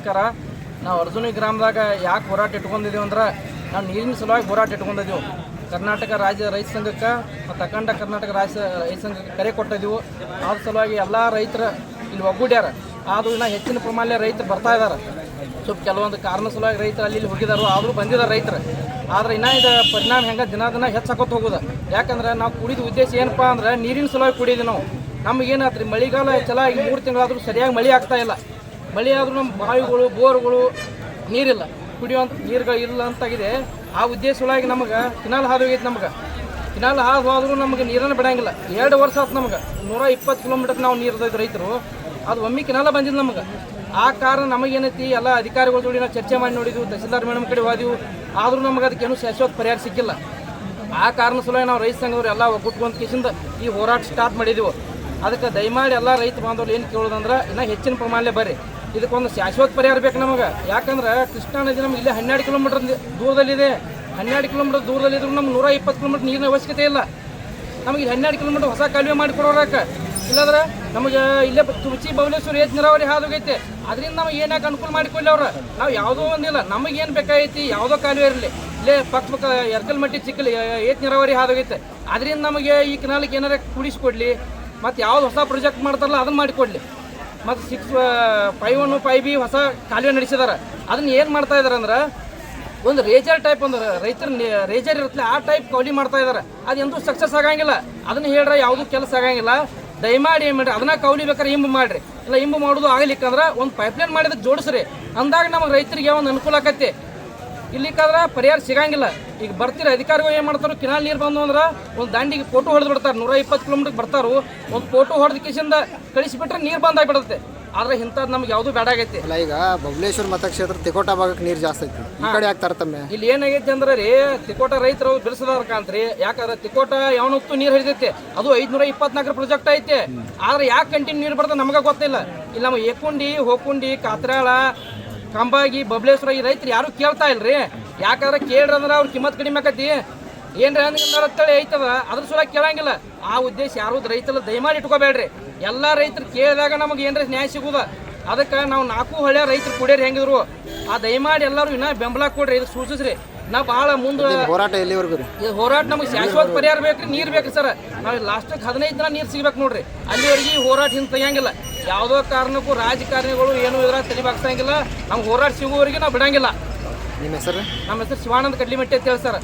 ನಮಸ್ಕಾರ. ನಾವು ಅರ್ಜುನಿ ಗ್ರಾಮದಾಗ ಯಾಕೆ ಹೋರಾಟ ಇಟ್ಕೊಂಡಿದ್ದೀವಿ ಅಂದ್ರೆ ನಾವು ನೀರಿನ ಸಲುವಾಗಿ ಹೋರಾಟ ಇಟ್ಕೊಂಡಿದ್ದೀವಿ. ಕರ್ನಾಟಕ ರಾಜ್ಯ ರೈತ ಸಂಘಕ್ಕೆ ಮತ್ತು ಅಖಂಡ ಕರ್ನಾಟಕ ರಾಜ್ಯ ರೈತ ಸಂಘಕ್ಕೆ ಕರೆ ಕೊಟ್ಟಿದ್ದೀವಿ. ಅದ್ರ ಸಲುವಾಗಿ ಎಲ್ಲ ರೈತರು ಇಲ್ಲಿ ಒಗ್ಗೂಡ್ಯಾರ. ಆದರೂ ಇನ್ನೂ ಹೆಚ್ಚಿನ ಪ್ರಮಾಣ ರೈತರು ಬರ್ತಾ ಇದ್ದಾರೆ. ಸ್ವಲ್ಪ ಕೆಲವೊಂದು ಕಾರಣ ಸಲುವಾಗಿ ರೈತರು ಅಲ್ಲಿ ಹೋಗಿದ್ದಾರೆ, ಆದರೂ ಬಂದಿದ್ದಾರೆ ರೈತರು. ಆದರೆ ಇನ್ನೂ ಇದು ಪರಿಣಾಮ ಹೆಂಗೆ ದಿನ ಹೆಚ್ಚಾಕೋತ ಹೋಗೋದು. ಯಾಕಂದ್ರೆ ನಾವು ಕುಡಿದ ಉದ್ದೇಶ ಏನಪ್ಪ ಅಂದ್ರೆ ನೀರಿನ ಸಲುವಾಗಿ ಕುಡಿದೀವಿ ನಾವು. ನಮಗೇನಾತ್ರಿ ಮಳೆಗಾಲ ಚೆನ್ನಾಗಿ 3 ತಿಂಗಳಾದರೂ ಸರಿಯಾಗಿ ಮಳೆ ಆಗ್ತಾ ಇಲ್ಲ. ಮಳೆ ಆದರೂ ನಮ್ಮ ಬಾವಿಗಳು ಬೋರ್ಗಳು ನೀರಿಲ್ಲ, ಕುಡಿಯುವಂಥ ನೀರುಗಳು ಇಲ್ಲ ಅಂತಾಗಿದೆ. ಆ ಉದ್ದೇಶವಾಗಿ ನಮಗೆ ಕಿನಾಲ್ ಹಾದು ಹೋಗೈತೆ. ನಮ್ಗೆ ಕಿನಾಲ್ ಹಾದು ಹೋದ್ರೂ ನಮಗೆ ನೀರನ್ನು ಬಿಡಂಗಿಲ್ಲ. 2 ವರ್ಷ ಆಯ್ತು ನಮ್ಗೆ 120 ಕಿಲೋಮೀಟರ್ ನಾವು ನೀರು ಇದ್ದೈತೆ ರೈತರು. ಅದು ಒಮ್ಮೆ ಕಿನಾಲ ಬಂದಿದ್ದು ನಮಗೆ. ಆ ಕಾರಣ ನಮಗೇನೈತಿ ಎಲ್ಲ ಅಧಿಕಾರಿಗಳ ಜೋಡಿ ನಾವು ಚರ್ಚೆ ಮಾಡಿ ನೋಡಿದ್ವಿ, ತಹಸೀಲ್ದಾರ್ ಮೇಡಮ್ ಕಡೆ ಹೋದಿವು. ಆದರೂ ನಮಗೆ ಅದಕ್ಕೇನು ಶಾಶ್ವತ ಪರಿಹಾರ ಸಿಕ್ಕಿಲ್ಲ. ಆ ಕಾರಣ ಸಲುವಾಗಿ ನಾವು ರೈತ ಸಂಘದವ್ರು ಎಲ್ಲ ಒಗ್ಗೂಟ್ಕೊಂತ ಕಿಸಿಂದ ಈ ಹೋರಾಟ ಸ್ಟಾರ್ಟ್ ಮಾಡಿದ್ದೀವಿ. ಅದಕ್ಕೆ ದಯಮಾಡಿ ಎಲ್ಲ ರೈತ ಬಾಂಧವರು ಏನು ಕೇಳೋದಂದ್ರೆ ಇನ್ನೂ ಹೆಚ್ಚಿನ ಪ್ರಮಾಣದಲ್ಲಿ ಬರ್ರಿ, ಇದಕ್ಕೊಂದು ಶಾಶ್ವತ ಪರಿಹಾರ ಬೇಕು ನಮಗೆ. ಯಾಕಂದ್ರೆ ಕೃಷ್ಣಾ ನದಿ ನಮ್ಗೆ ಇಲ್ಲಿ 12 ಕಿಲೋಮೀಟರ್ ದೂರದಲ್ಲಿದೆ. 12 ಕಿಲೋಮೀಟರ್ ದೂರದಲ್ಲಿದ್ರು ನಮ್ಗೆ 120 ಕಿಲೋಮೀಟರ್ ನೀರಿನ ಅವಶ್ಯಕತೆ ಇಲ್ಲ. ನಮಗೆ 12 ಕಿಲೋಮೀಟರ್ ಹೊಸ ಕಾಲುವೆ ಮಾಡಿಕೊಡೋರಕ್ಕೆ. ಇಲ್ಲಾಂದ್ರೆ ನಮಗೆ ಇಲ್ಲೇ ತುಮಚಿ ಬಬಲೇಶ್ವರ ಏತ್ ನೀರಾವರಿ ಹಾದೋಗೈತೆ. ಅದರಿಂದ ನಮಗೆ ಏನಾಗ ಅನುಕೂಲ ಮಾಡಿಕೊಳ್ಳಿ ಅವ್ರು. ನಾವು ಯಾವುದೋ ಒಂದಿಲ್ಲ, ನಮಗೇನು ಬೇಕಾಗೈತಿ ಯಾವುದೋ ಕಾಲುವೆ ಇರಲಿ, ಇಲ್ಲೇ ಪಕ್ಕ ಎರ್ಕಲ್ಮಟ್ಟಿ ಚಿಕ್ಕಲಿ ಏತ್ ನೀರಾವರಿ ಹಾದೋಗೈತೆ. ಅದರಿಂದ ನಮಗೆ ಈ ಕೆನಾಲಿಗೆ ಏನಾರ ಕುಡಿಸ್ಕೊಡ್ಲಿ, ಮತ್ತು ಯಾವ್ದು ಹೊಸ ಪ್ರಾಜೆಕ್ಟ್ ಮಾಡ್ತಾರಲ್ಲ ಅದನ್ನು ಮಾಡಿಕೊಡ್ಲಿ. ಮತ್ತು 5-1 5B ಹೊಸ ಕಾಲುವೆ ನಡೆಸಿದಾರೆ. ಅದನ್ನ ಏನು ಮಾಡ್ತಾ ಇದಾರೆ ಅಂದ್ರೆ ಒಂದು ರೇಜರ್ ಟೈಪ್, ಒಂದು ರೈತರ ರೇಜರ್ ಇರುತ್ತಲ್ಲ ಆ ಟೈಪ್ ಕೌಲಿ ಮಾಡ್ತಾ ಇದ್ದಾರೆ. ಅದು ಎಂದೂ ಸಕ್ಸಸ್ ಆಗಂಗಿಲ್ಲ. ಅದನ್ನ ಹೇಳ್ರೆ ಯಾವುದೂ ಕೆಲಸ ಆಗಂಗಿಲ್ಲ. ದಯಮಾಡಿ ಏನು ಮಾಡಿರಿ, ಅದನ್ನ ಕೌಲಿ ಬೇಕಾದ್ರೆ ಹಿಂಬು ಮಾಡಿರಿ. ಇಲ್ಲ ಹಿಂಬು ಮಾಡೋದು ಆಗಲಿಕ್ಕಂದ್ರೆ ಒಂದು ಪೈಪ್ಲೈನ್ ಮಾಡಿದ್ರೆ ಜೋಡಿಸ್ರಿ. ಅಂದಾಗ ನಮಗೆ ರೈತರಿಗೆ ಒಂದು ಅನುಕೂಲ ಆಕೈತಿ. ಇಲ್ಲಿಕ್ಕಾದ್ರೆ ಪರಿಹಾರ ಸಿಗಂಗಿಲ್ಲ. ಈಗ ಬರ್ತೀರ ಅಧಿಕಾರಿಗಳು ಏನು ಮಾಡ್ತಾರೆ, ಕಿನಾಲ್ ನೀರು ಬಂದು ಅಂದ್ರೆ ಒಂದು ದಂಡಿಗೆ ಫೋಟೋ ಹೊಡೆದು ಬಿಡ್ತಾರೆ. 120 ಕಿಲೋಮೀಟರ್ ಬರ್ತಾರು, ಒಂದು ಫೋಟೋ ಹೊಡೆದ ಕಿಸಿಂದ ಕಳಿಸಿಬಿಟ್ರೆ ನೀರು ಬಂದಾಗಿಬಿಡುತ್ತೆ. ಆದ್ರೆ ಇಂಥದ್ದು ನಮ್ಗೆ ಯಾವುದು ಬೇಡ ಆಗೈತಿ. ಅಲ್ಲ, ಈಗ ಬಬಲೇಶ್ವರ ಮತಕ್ಷೇತ್ರ ತಿಕೋಟ ಭಾಗಕ್ಕೆ ನೀರು ಜಾಸ್ತಿ ಐತಿ, ಈ ಕಡೆ ಯಾಕೆ ತರತಮ್ಮೆ? ಇಲ್ಲಿ ಏನಾಗೈತಿ ಅಂದ್ರೆ ರೀ, ತಿಕೋಟ ರೈತರು ಬಿಡಿಸೋದ್ರ ಕಾಂತ್ರಿ. ಯಾಕಂದ್ರೆ ತಿಕೋಟ ಯಾವನೊತ್ತು ನೀರು ಹಿಡಿದೈತಿ. ಅದು 524 ಪ್ರಾಜೆಕ್ಟ್ ಐತೆ. ಆದ್ರೆ ಯಾಕೆ ಕಂಟಿನ್ಯೂ ನೀರು ಬರ್ತದೆ ನಮಗೆ ಗೊತ್ತಿಲ್ಲ. ಇಲ್ಲಿ ನಮ್ಮ ಏಕುಂಡಿ, ಹೋಕುಂಡಿ, ಕಾತ್ರಾಳ, ಕಂಬಾಗಿ, ಬಬಲೇಶ್ವರ ಈ ರೈತರು ಯಾರು ಕೇಳ್ತಾ ಇಲ್ರಿ. ಯಾಕಂದ್ರೆ ಕೇಳ್ರಂದ್ರೆ ಅವ್ರ ಕಿಮ್ಮತ್ ಕಡಿಮೆ ಆಕತಿ. ಏನ್ರಿ ಅಂತೇಳಿ ಐತದ, ಅದ್ರ ಸಲುವಾಗಿ ಕೇಳಂಗಿಲ್ಲ. ಆ ಉದ್ದೇಶ ಯಾರು ರೈತರು ದಯಮಾಡಿ ಇಟ್ಕೋಬೇಡ್ರಿ. ಎಲ್ಲ ರೈತರು ಕೇಳಿದಾಗ ನಮಗೆ ಏನ್ರ ನ್ಯಾಯ ಸಿಗುದ. ಅದಕ್ಕೆ ನಾವು 4 ಹಳ್ಳಿಯ ರೈತರು ಕುಡಿಯೋರು ಹೆಂಗಿದ್ರು ಆ ದಯಮಾಡಿ ಎಲ್ಲರೂ ಇನ್ನೂ ಬೆಂಬಲ ಕೊಡ್ರಿ, ಇದು ಸೂಚಿಸ್ರಿ. ನಾವು ಭಾಳ ಮುಂದೆ ಹೋರಾಟ ಎಲ್ಲಿವರೆಗೂ ರೀ? ಇದು ಹೋರಾಟ ನಮಗೆ ಶಾಶ್ವತ ಪರಿಹಾರ ಬೇಕ್ರಿ, ನೀರು ಬೇಕು ಸರ್. ನಾವು ಲಾಸ್ಟಿಗೆ 15 ದಿನ ನೀರು ಸಿಗ್ಬೇಕು ನೋಡ್ರಿ. ಅಲ್ಲಿವರೆಗೆ ಈ ಹೋರಾಟ ಹಿಂದೆ ತೆಗಿಯಂಗಿಲ್ಲ. ಯಾವುದೋ ಕಾರಣಕ್ಕೂ ರಾಜಕಾರಣಿಗಳು ಏನು ಇದ್ರಾಗ ತಲೆಬಾಗ್ಸಂಗಿಲ್ಲ. ನಮ್ಗೆ ಹೋರಾಟ ಸಿಗುವವರೆಗೆ ನಾವು ಬಿಡಂಗಿಲ್ಲ. ನಿಮ್ಮ ಹೆಸರು? ನಮ್ಮ ಹೆಸರು ಶಿವಾನಂದ ಕಡ್ಲಿಮಟ್ಟಿ ಅಂತ ಹೇಳಿ ಸರ್.